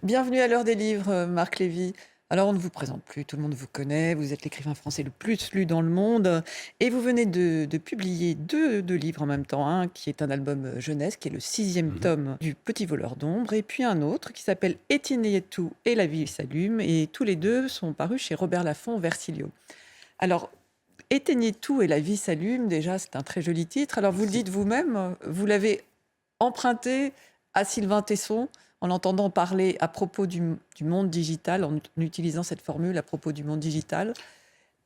Bienvenue à l'heure des livres, Marc Lévy. Alors, on ne vous présente plus, tout le monde vous connaît, vous êtes l'écrivain français le plus lu dans le monde et vous venez de publier deux livres en même temps. Un qui est un album jeunesse, qui est le sixième Mmh. tome du Petit voleur d'ombre, et puis un autre qui s'appelle Etienne et la ville s'allume, et tous les deux sont parus chez Robert Laffont Versilio. Alors, Éteignez tout et la vie s'allume, déjà, c'est un très joli titre. Alors, vous le Merci. dites vous-même, vous l'avez emprunté à Sylvain Tesson en entendant parler à propos du monde digital, en utilisant cette formule à propos du monde digital.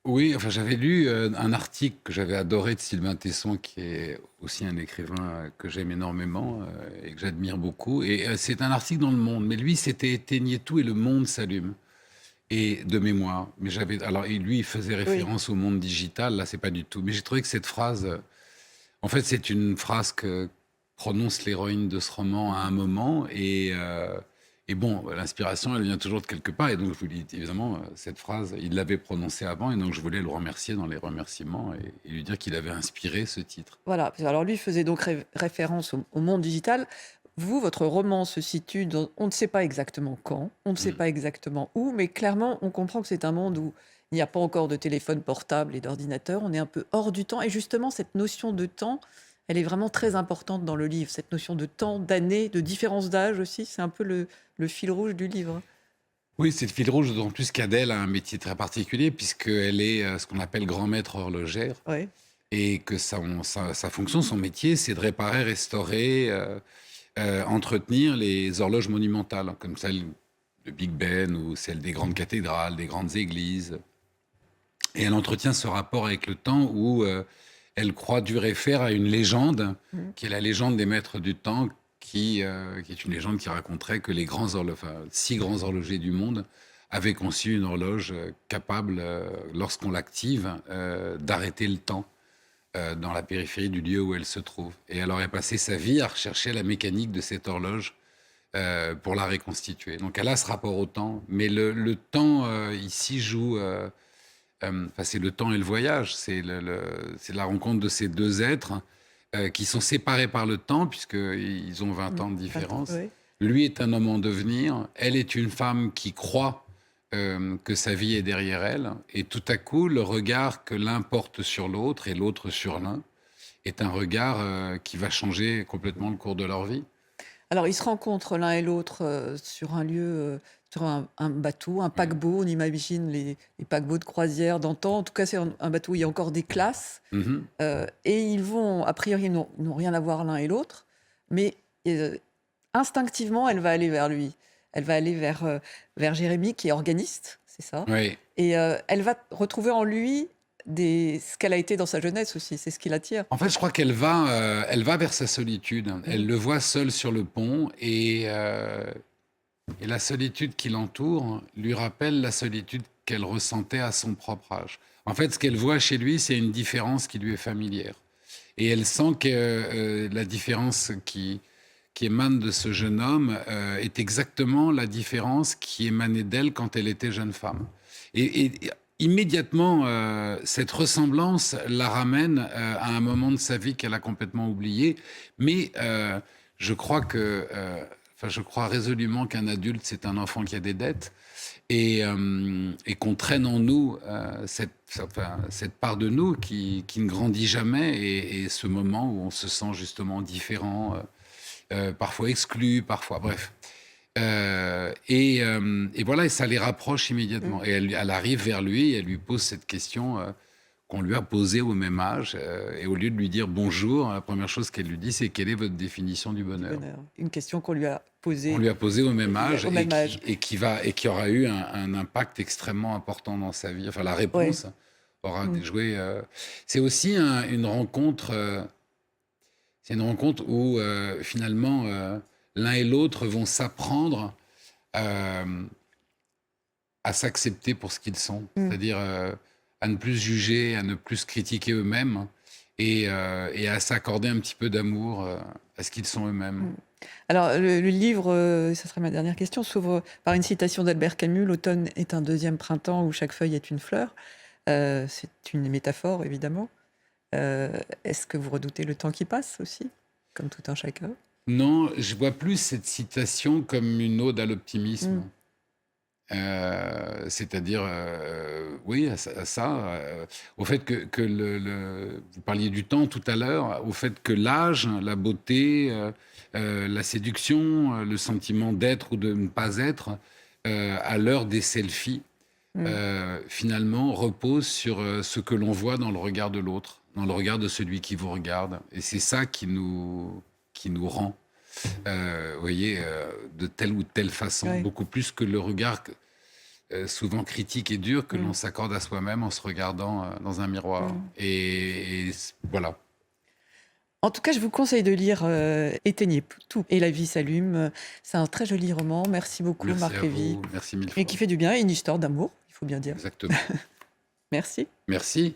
Oui, enfin, j'avais lu, un article que j'avais adoré de Sylvain Tesson, qui est aussi un écrivain, que j'aime énormément, et que j'admire beaucoup et c'est un article dans Le Monde, mais lui, c'était «Éteignez tout et le monde s'allume» et de mémoire. Mais j'avais alors et lui, il faisait Oui. référence au monde digital, là, c'est pas du tout. Mais j'ai trouvé que cette phrase, en fait, c'est une phrase que prononce l'héroïne de ce roman à un moment et bon, l'inspiration, elle vient toujours de quelque part et donc je vous dis évidemment, cette phrase, il l'avait prononcée avant et donc je voulais le remercier dans les remerciements et lui dire qu'il avait inspiré ce titre. Voilà. Alors lui faisait donc référence au monde digital. Vous, votre roman se situe dans, on ne sait pas exactement quand, on ne sait Mmh. pas exactement où, mais clairement, on comprend que c'est un monde où il n'y a pas encore de téléphone portable et d'ordinateur. On est un peu hors du temps. Et justement, cette notion de temps, elle est vraiment très importante dans le livre. Cette notion de temps, d'année, de différence d'âge aussi, c'est un peu le fil rouge du livre. Oui, c'est le fil rouge, d'autant plus qu'Adèle a un métier très particulier puisqu'elle est, ce qu'on appelle grand maître horlogère Oui. et que sa fonction, son métier, c'est de réparer, restaurer, entretenir les horloges monumentales, comme celle de Big Ben ou celle des grandes cathédrales, des grandes églises. Et elle entretient ce rapport avec le temps où elle croit dur et faire à une légende, Mm. qui est la légende des maîtres du temps, qui est une légende qui raconterait que les enfin, 6 grands horlogers du monde avaient conçu une horloge capable, lorsqu'on l'active, d'arrêter le temps dans la périphérie du lieu où elle se trouve. Et elle aurait passé sa vie à rechercher la mécanique de cette horloge pour la reconstituer. Donc elle a ce rapport au temps, mais le temps ici joue. Enfin, c'est le temps et le voyage, c'est la rencontre de ces deux êtres qui sont séparés par le temps, puisqu'ils ont 20 Mm. ans de Attends, différence. oui. Lui est un homme en devenir, elle est une femme qui croit que sa vie est derrière elle, et tout à coup, le regard que l'un porte sur l'autre et l'autre sur l'un est un regard qui va changer complètement le cours de leur vie. Alors, ils se rencontrent l'un et l'autre sur un lieu, sur un bateau, un Ouais. paquebot. On imagine les paquebots de croisière d'antan. En tout cas, c'est un bateau où il y a encore des classes. Mhm. Et ils vont, a priori, ils n'ont rien à voir l'un et l'autre. Mais euh, instinctivement, elle va aller vers lui. Elle va aller vers Jérémy, qui est organiste, c'est ça. Ouais. Et elle va retrouver en lui ce qu'elle a été dans sa jeunesse aussi. C'est ce qui l'attire. En fait, je crois elle va vers sa solitude. Mm. Elle le voit seul sur le pont et la solitude qui l'entoure lui rappelle la solitude qu'elle ressentait à son propre âge. En fait, ce qu'elle voit chez lui, c'est une différence qui lui est familière. Et elle sent que la différence qui émane de ce jeune homme est exactement la différence qui émanait d'elle quand elle était jeune femme. Et immédiatement, cette ressemblance la ramène à un moment de sa vie qu'elle a complètement oublié. Mais je crois enfin, je crois résolument qu'un adulte, c'est un enfant qui a des dettes et qu'on traîne en nous enfin, cette part de nous qui ne grandit jamais et ce moment où on se sent justement différent, parfois exclu, parfois bref. Et voilà, et ça les rapproche Mm. immédiatement. Et elle arrive vers lui et elle lui pose cette question qu'on lui a posée au même âge. Et au lieu de lui dire bonjour, la première chose qu'elle lui dit, c'est quelle est votre définition du Du bonheur? bonheur. Une question qu'on lui a On posée lui a posé au même âge au même âge. et qui aura eu un impact extrêmement important dans sa vie. Enfin, la Oui. réponse aura Mm. joué. C'est aussi une rencontre. C'est une rencontre où finalement l'un et l'autre vont s'apprendre euh, à s'accepter pour ce qu'ils sont, Mm. c'est-à-dire à ne plus se juger, à ne plus se critiquer eux-mêmes et à s'accorder un petit peu d'amour à ce qu'ils sont eux-mêmes. Mm. Alors, le livre, ça serait ma dernière question, s'ouvre par une citation d'Albert Camus: «L'automne est un deuxième printemps où chaque feuille est une fleur». C'est une métaphore, évidemment. Est-ce que vous redoutez le temps qui passe aussi, comme tout un chacun? Non, je vois plus cette citation comme une ode à l'optimisme. Mmh. C'est-à-dire, oui, à ça, au fait que vous parliez du temps tout à l'heure, au fait que l'âge, la beauté, la séduction, le sentiment d'être ou de ne pas être, à l'heure des selfies, Mmh. finalement repose sur ce que l'on voit dans le regard de l'autre, dans le regard de celui qui vous regarde. Et c'est ça qui nous rend, vous voyez, de telle ou telle façon, Ouais. beaucoup plus que le regard souvent critique et dur que l'on Mmh. s'accorde à soi-même en se regardant dans un miroir. Mmh. Et voilà. En tout cas, je vous conseille de lire, Éteignez tout et la vie s'allume. C'est un très joli roman. Merci beaucoup Merci Marc à Lévy vous, merci mille et fois. qui fait du bien et une histoire d'amour, il faut bien dire. Exactement. Merci. Merci.